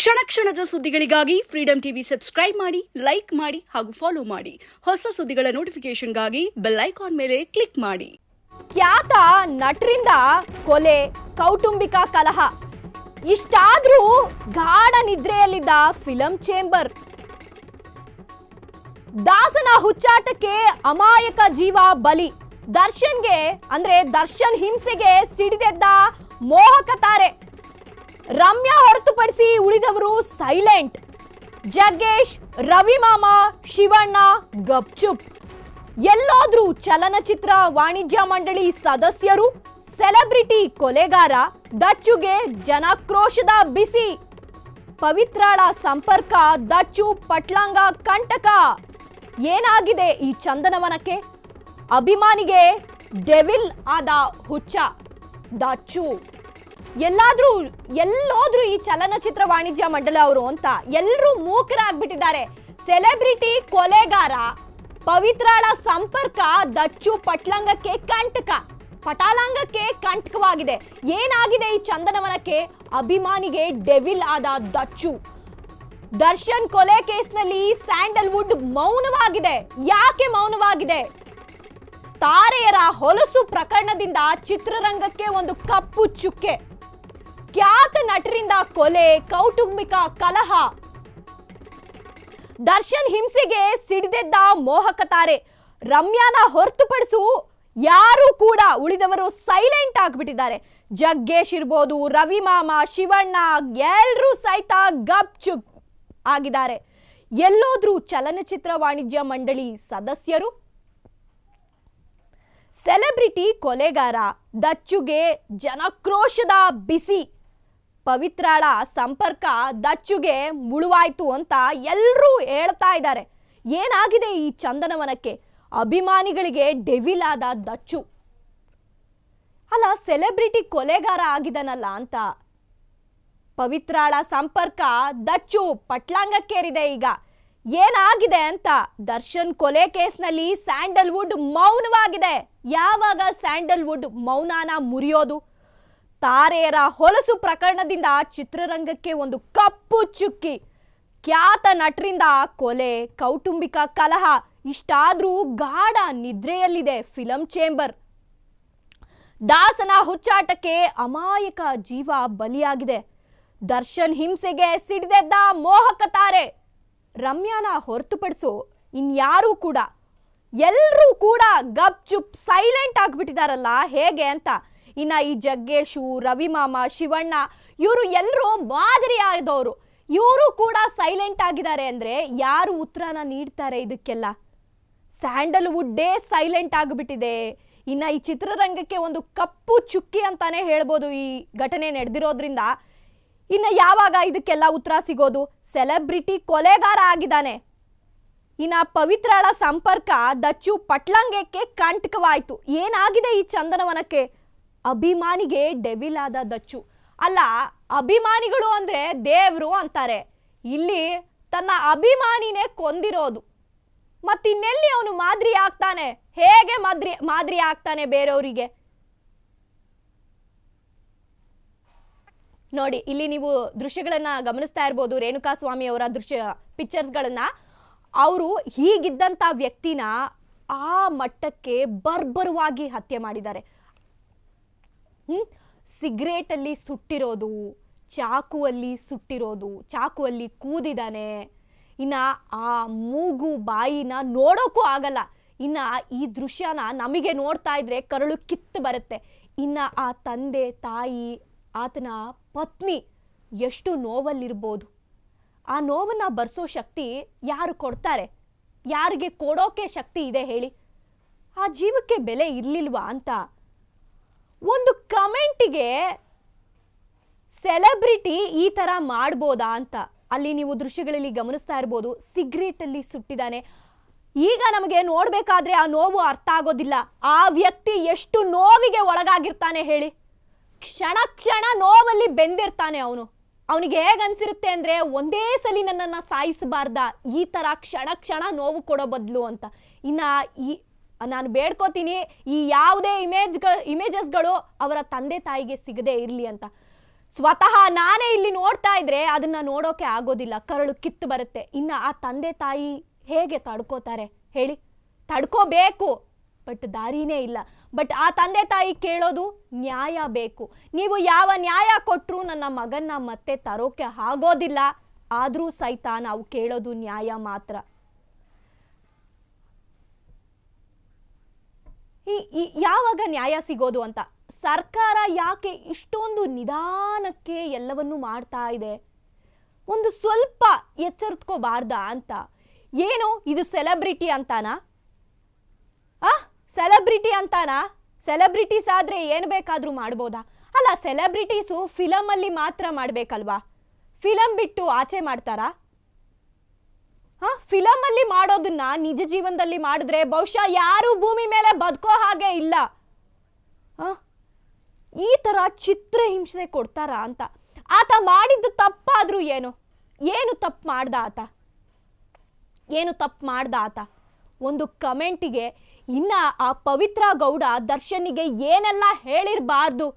ಕ್ಷಣ ಕ್ಷಣದ ಸುದ್ದಿಗಳಿಗಾಗಿ ಫ್ರೀಡಂ ಟಿವಿ ಸಬ್ಸ್ಕ್ರೈಬ್ ಮಾಡಿ, ಲೈಕ್ ಮಾಡಿ ಹಾಗೂ ಫಾಲೋ ಮಾಡಿ. ಹೊಸ ಸುದ್ದಿಗಳ ನೋಟಿಫಿಕೇಶನ್ಗಾಗಿ ಬೆಲ್ ಐಕಾನ್ ಮೇಲೆ ಕ್ಲಿಕ್ ಮಾಡಿ. ಖ್ಯಾತ ನಟರಿಂದ ಕೊಲೆ, ಕೌಟುಂಬಿಕ ಕಲಹ ಇಷ್ಟಾದ್ರೂ ಗಾಢ ನಿದ್ರೆಯಲ್ಲಿದ್ದ ಫಿಲಂ ಚೇಂಬರ್. ದಾಸನ ಹುಚ್ಚಾಟಕ್ಕೆ ಅಮಾಯಕ ಜೀವ ಬಲಿ. ದರ್ಶನ್ ಹಿಂಸೆಗೆ ಸಿಡಿದೆದ್ದ ಮೋಹಕ ತಾರೆ. ರಮ್ಯಾ ಹೊರತುಪಡಿಸಿ ಉಳಿದವರು ಸೈಲೆಂಟ್. ಜಗ್ಗೇಶ್, ರವಿಮಾಮ, ಶಿವಣ್ಣ ಗಪ್ಚುಪ್. ಎಲ್ಲೋದ್ರೂ ಚಲನಚಿತ್ರ ವಾಣಿಜ್ಯ ಮಂಡಳಿ ಸದಸ್ಯರು. ಸೆಲೆಬ್ರಿಟಿ ಕೊಲೆಗಾರ ದಚ್ಚುಗೆ ಜನಾಕ್ರೋಶದ ಬಿಸಿ. ಪವಿತ್ರಾಳ ಸಂಪರ್ಕ ದಚ್ಚು ಪಟ್ಲಾಂಗ ಕಂಟಕ. ಏನಾಗಿದೆ ಈ ಚಂದನವನಕ್ಕೆ? ಅಭಿಮಾನಿಗೆ ಡೆವಿಲ್ ಆದ ಹುಚ್ಚ ದಚ್ಚು. ಎಲ್ಲೋದ್ರೂ ಈ ಚಲನಚಿತ್ರ ವಾಣಿಜ್ಯ ಮಂಡಳಿ ಅವರು ಅಂತ ಎಲ್ಲರೂ ಮೂಕರಾಗ್ಬಿಟ್ಟಿದ್ದಾರೆ. ಸೆಲೆಬ್ರಿಟಿ ಕೊಲೆಗಾರ ಪವಿತ್ರಾಳ ಸಂಪರ್ಕ ದಚ್ಚು ಪಟಾಲಾಂಗಕ್ಕೆ ಕಂಟಕವಾಗಿದೆ. ಏನಾಗಿದೆ ಈ ಚಂದನವನಕ್ಕೆ? ಅಭಿಮಾನಿಗೆ ಡೆವಿಲ್ ಆದ ದಚ್ಚು. ದರ್ಶನ್ ಕೊಲೆ ಕೇಸ್ನಲ್ಲಿ ಸ್ಯಾಂಡಲ್ವುಡ್ ಮೌನವಾಗಿದೆ. ಯಾಕೆ ಮೌನವಾಗಿದೆ? ತಾರೆಯರ ಹೊಲಸು ಪ್ರಕರಣದಿಂದ ಚಿತ್ರರಂಗಕ್ಕೆ ಒಂದು ಕಪ್ಪು ಚುಕ್ಕೆ. ಖ್ಯಾತ ನಟರಿಂದ ಕೊಲೆ, ಕೌಟುಂಬಿಕ ಕಲಹ. ದರ್ಶನ್ ಹಿಂಸೆಗೆ ಸಿಡಿದೆದ್ದ ಮೋಹಕ ತಾರೆ. ರಮ್ಯಾನ ಹೊರತುಪಡಿಸು ಯಾರು ಕೂಡ ಉಳಿದವರು ಸೈಲೆಂಟ್ ಆಗ್ಬಿಟ್ಟಿದ್ದಾರೆ. ಜಗ್ಗೇಶ್ ಇರ್ಬೋದು, ರವಿಮಾಮ, ಶಿವಣ್ಣ ಎಲ್ಲರೂ ಸಹಿತ ಗಪ್ಚುಪ್ ಆಗಿದ್ದಾರೆ. ಎಲ್ಲೋದ್ರೂ ಚಲನಚಿತ್ರ ವಾಣಿಜ್ಯ ಮಂಡಳಿ ಸದಸ್ಯರು. ಸೆಲೆಬ್ರಿಟಿ ಕೊಲೆಗಾರ ದಚ್ಚುಗೆ ಜನಾಕ್ರೋಶದ ಬಿಸಿ. ಪವಿತ್ರಾಳ ಸಂಪರ್ಕ ದಚ್ಚುಗೆ ಮುಳುವಾಯ್ತು ಅಂತ ಎಲ್ಲರೂ ಹೇಳ್ತಾ ಇದ್ದಾರೆ. ಏನಾಗಿದೆ ಈ ಚಂದನವನಕ್ಕೆ? ಅಭಿಮಾನಿಗಳಿಗೆ ಡೆವಿಲ್ ಆದ ದಚ್ಚು. ಅಲ್ಲ, ಸೆಲೆಬ್ರಿಟಿ ಕೊಲೆಗಾರ ಆಗಿದನಲ್ಲ ಅಂತ ಪವಿತ್ರಾಳ ಸಂಪರ್ಕ ದಚ್ಚು ಪಟ್ಲಾಂಗಕ್ಕೇರಿದೆ. ಈಗ ಏನಾಗಿದೆ ಅಂತ? ದರ್ಶನ್ ಕೊಲೆ ಕೇಸ್ನಲ್ಲಿ ಸ್ಯಾಂಡಲ್ವುಡ್ ಮೌನವಾಗಿದೆ. ಯಾವಾಗ ಸ್ಯಾಂಡಲ್ವುಡ್ ಮೌನಾನ ಮುರಿಯೋದು? ತಾರೆಯರ ಹೊಲಸು ಪ್ರಕರಣದಿಂದ ಚಿತ್ರರಂಗಕ್ಕೆ ಒಂದು ಕಪ್ಪು ಚುಕ್ಕಿ. ಖ್ಯಾತ ನಟರಿಂದ ಕೊಲೆ, ಕೌಟುಂಬಿಕ ಕಲಹ ಇಷ್ಟಾದ್ರೂ ಗಾಢ ನಿದ್ರೆಯಲ್ಲಿದೆ ಫಿಲಂ ಚೇಂಬರ್. ದಾಸನ ಹುಚ್ಚಾಟಕ್ಕೆ ಅಮಾಯಕ ಜೀವ ಬಲಿಯಾಗಿದೆ. ದರ್ಶನ್ ಹಿಂಸೆಗೆ ಸಿಡಿದೆದ್ದ ಮೋಹಕ ತಾರೆ. ರಮ್ಯಾನ ಹೊರತುಪಡಿಸು ಇನ್ಯಾರೂ ಕೂಡ ಎಲ್ಲರೂ ಕೂಡ ಗಪ್ಚುಪ್ ಸೈಲೆಂಟ್ ಆಗ್ಬಿಟ್ಟಿದಾರಲ್ಲ, ಹೇಗೆ ಅಂತ. ಇನ್ನ ಈ ಜಗ್ಗೇಶು, ರವಿಮಾಮ, ಶಿವಣ್ಣ ಇವರು ಎಲ್ಲರೂ ಮಾದರಿಯಾದವರು. ಇವರು ಕೂಡ ಸೈಲೆಂಟ್ ಆಗಿದ್ದಾರೆ ಅಂದ್ರೆ ಯಾರು ಉತ್ತರನ ನೀಡ್ತಾರೆ ಇದಕ್ಕೆಲ್ಲ? ಸ್ಯಾಂಡಲ್ವುಡ್ಡೇ ಸೈಲೆಂಟ್ ಆಗಿಬಿಟ್ಟಿದೆ. ಇನ್ನ ಈ ಚಿತ್ರರಂಗಕ್ಕೆ ಒಂದು ಕಪ್ಪು ಚುಕ್ಕಿ ಅಂತಾನೆ ಹೇಳ್ಬೋದು ಈ ಘಟನೆ ನಡೆದಿರೋದ್ರಿಂದ. ಇನ್ನು ಯಾವಾಗ ಇದಕ್ಕೆಲ್ಲ ಉತ್ತರ ಸಿಗೋದು? ಸೆಲೆಬ್ರಿಟಿ ಕೊಲೆಗಾರ ಆಗಿದ್ದಾನೆ. ಇನ್ನ ಪವಿತ್ರಾಳ ಸಂಪರ್ಕ ದಚ್ಚು ಪಟ್ಲಾಂಗಕ್ಕೆ ಕಂಟಕವಾಯ್ತು. ಏನಾಗಿದೆ ಈ ಚಂದನವನಕ್ಕೆ? ಅಭಿಮಾನಿಗೆ ಡೆವಿಲ್ ಆದ ದಚ್ಚು. ಅಲ್ಲ, ಅಭಿಮಾನಿಗಳು ಅಂದ್ರೆ ದೇವ್ರು ಅಂತಾರೆ. ಇಲ್ಲಿ ತನ್ನ ಅಭಿಮಾನಿನೇ ಕೊಂದಿರೋದು. ಮತ್ತಿನ್ನೆಲ್ಲಿ ಅವನು ಮಾದರಿ ಆಗ್ತಾನೆ? ಹೇಗೆ ಮಾದರಿ ಆಗ್ತಾನೆ ಬೇರೆಯವರಿಗೆ? ನೋಡಿ, ಇಲ್ಲಿ ನೀವು ದೃಶ್ಯಗಳನ್ನ ಗಮನಿಸ್ತಾ ಇರ್ಬೋದು. ರೇಣುಕಾಸ್ವಾಮಿ ಅವರ ಪಿಕ್ಚರ್ಸ್ಗಳನ್ನ. ಅವರು ಹೀಗಿದ್ದಂಥ ವ್ಯಕ್ತಿನ ಆ ಮಟ್ಟಕ್ಕೆ ಬರ್ಬರವಾಗಿ ಹತ್ಯೆ ಮಾಡಿದ್ದಾರೆ. ಸಿಗರೇಟಲ್ಲಿ ಸುಟ್ಟಿರೋದು, ಚಾಕುವಲ್ಲಿ ಸುಟ್ಟಿರೋದು, ಚಾಕುವಲ್ಲಿ ಕೂದಿದ್ದಾನೆ. ಇನ್ನು ಆ ಮೂಗು ಬಾಯಿನ ನೋಡೋಕ್ಕೂ ಆಗಲ್ಲ. ಇನ್ನು ಈ ದೃಶ್ಯನ ನಮಗೆ ನೋಡ್ತಾ ಇದ್ರೆ ಕರಳು ಕಿತ್ತು ಬರುತ್ತೆ. ಇನ್ನು ಆ ತಂದೆ ತಾಯಿ, ಆತನ ಪತ್ನಿ ಎಷ್ಟು ನೋವಲ್ಲಿರ್ಬೋದು. ಆ ನೋವನ್ನು ಬರ್ಸೋ ಶಕ್ತಿ ಯಾರು ಕೊಡ್ತಾರೆ? ಯಾರಿಗೆ ಕೊಡೋಕೆ ಶಕ್ತಿ ಇದೆ ಹೇಳಿ? ಆ ಜೀವಕ್ಕೆ ಬೆಲೆ ಇರಲಿಲ್ವಾ ಅಂತ. ಒಂದು ಕಮೆಂಟಿಗೆ ಸೆಲೆಬ್ರಿಟಿ ಈ ಥರ ಮಾಡ್ಬೋದಾ ಅಂತ ಅಲ್ಲಿ ನೀವು ದೃಶ್ಯಗಳಲ್ಲಿ ಗಮನಿಸ್ತಾ ಇರ್ಬೋದು. ಸಿಗರೇಟಲ್ಲಿ ಸುಟ್ಟಿದ್ದಾನೆ. ಈಗ ನಮಗೆ ನೋಡಬೇಕಾದ್ರೆ ಆ ನೋವು ಅರ್ಥ ಆಗೋದಿಲ್ಲ. ಆ ವ್ಯಕ್ತಿ ಎಷ್ಟು ನೋವಿಗೆ ಒಳಗಾಗಿರ್ತಾನೆ ಹೇಳಿ? ಕ್ಷಣ ನೋವಲ್ಲಿ ಬೆಂದಿರ್ತಾನೆ ಅವನು. ಅವನಿಗೆ ಹೇಗೆ ಅನ್ಸಿರುತ್ತೆ ಅಂದರೆ, ಒಂದೇ ಸಲ ನನ್ನನ್ನು ಸಾಯಿಸಬಾರ್ದ, ಈ ಥರ ಕ್ಷಣ ನೋವು ಕೊಡೋ ಬದಲು ಅಂತ. ಇನ್ನು ನಾನು ಬೇಡ್ಕೋತೀನಿ, ಈ ಯಾವುದೇ ಇಮೇಜಸ್ಗಳು ಅವರ ತಂದೆ ತಾಯಿಗೆ ಸಿಗದೆ ಇರಲಿ ಅಂತ. ಸ್ವತಃ ನಾನೇ ಇಲ್ಲಿ ನೋಡ್ತಾ ಇದ್ರೆ ಅದನ್ನ ನೋಡೋಕೆ ಆಗೋದಿಲ್ಲ, ಕರಳು ಕಿತ್ತು ಬರುತ್ತೆ. ಇನ್ನು ಆ ತಂದೆ ತಾಯಿ ಹೇಗೆ ತಡ್ಕೋತಾರೆ ಹೇಳಿ? ತಡ್ಕೋಬೇಕು, ಬಟ್ ದಾರಿನೇ ಇಲ್ಲ. ಬಟ್ ಆ ತಂದೆ ತಾಯಿ ಕೇಳೋದು ನ್ಯಾಯ ಬೇಕು. ನೀವು ಯಾವ ನ್ಯಾಯ ಕೊಟ್ಟರು ನನ್ನ ಮಗನ್ನ ಮತ್ತೆ ತರೋಕೆ ಆಗೋದಿಲ್ಲ, ಆದರೂ ಸಹಿತ ನಾವು ಕೇಳೋದು ನ್ಯಾಯ ಮಾತ್ರ. ಯಾವಾಗ ನ್ಯಾಯ ಸಿಗೋದು ಅಂತ ಸರ್ಕಾರ ಯಾಕೆ ಇಷ್ಟೊಂದು ನಿಧಾನಕ್ಕೆ ಎಲ್ಲವನ್ನೂ ಮಾಡ್ತಾ ಇದೆ? ಒಂದು ಸ್ವಲ್ಪ ಎಚ್ಚರಿಸ್ಕೋಬಾರ್ದಾ ಅಂತ? ಏನು ಇದು ಸೆಲೆಬ್ರಿಟಿ ಅಂತಾನಾ? ಸೆಲೆಬ್ರಿಟಿ ಅಂತಾನಾ? ಸೆಲೆಬ್ರಿಟೀಸ್ ಆದ್ರೆ ಏನು ಬೇಕಾದ್ರೂ ಮಾಡ್ಬೋದಾ? ಅಲ್ಲ, ಸೆಲೆಬ್ರಿಟೀಸು ಫಿಲಮಲ್ಲಿ ಮಾತ್ರ ಮಾಡ್ಬೇಕಲ್ವಾ? ಫಿಲಮ್ ಬಿಟ್ಟು ಆಚೆ ಮಾಡ್ತಾರಾ? ಫಿಲಮಲ್ಲಿ ಮಾಡೋದನ್ನ ನಿಜ ಜೀವನದಲ್ಲಿ ಮಾಡಿದ್ರೆ ಬಹುಶಃ ಯಾರು ಭೂಮಿ ಮೇಲೆ ಬದುಕೋ ಹಾಗೆ ಇಲ್ಲ. ಈ ತರ ಚಿತ್ರಹಿಂಸೆ ಕೊಡ್ತಾರಾ ಅಂತ. ಆತ ಮಾಡಿದ್ದು ತಪ್ಪಾದ್ರೂ ಏನು ತಪ್ಪು ಮಾಡ್ದ ಆತ? ಏನು ತಪ್ಪು ಮಾಡ್ದ ಆತ? ಒಂದು ಕಮೆಂಟಿಗೆ ಇನ್ನ ಆ ಪವಿತ್ರ ಗೌಡ ದರ್ಶನ್ನಿಗೆ ಏನೆಲ್ಲ ಹೇಳಿರಬಾರ್ದು